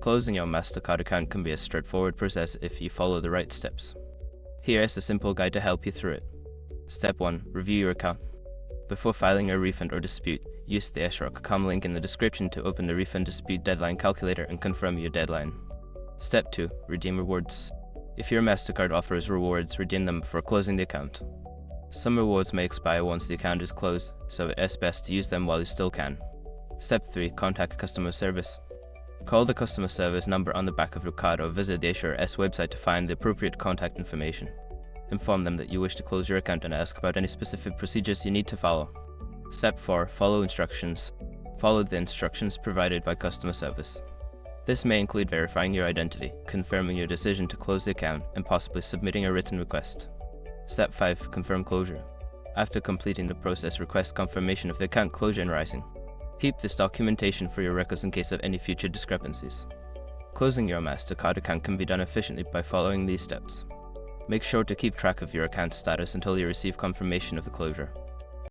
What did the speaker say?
Closing your Mastercard account can be a straightforward process if you follow the right steps. Here is a simple guide to help you through it. Step 1. Review your account. Before filing a refund or dispute, use the s.com link in the description to open the refund dispute deadline calculator and confirm your deadline. Step 2. Redeem rewards. If your Mastercard offers rewards, redeem them before closing the account. Some rewards may expire once the account is closed, so it is best to use them while you still can. Step 3. Contact customer service. Call the customer service number on the back of your card or visit the Asure.s website to find the appropriate contact information. Inform them that you wish to close your account and ask about any specific procedures you need to follow. Step 4. Follow instructions. Follow the instructions provided by customer service. This may include verifying your identity, confirming your decision to close the account, and possibly submitting a written request. Step 5. Confirm closure. After completing the process, request confirmation of the account closure in writing. Keep this documentation for your records in case of any future discrepancies. Closing your Mastercard account can be done efficiently by following these steps. Make sure to keep track of your account status until you receive confirmation of the closure.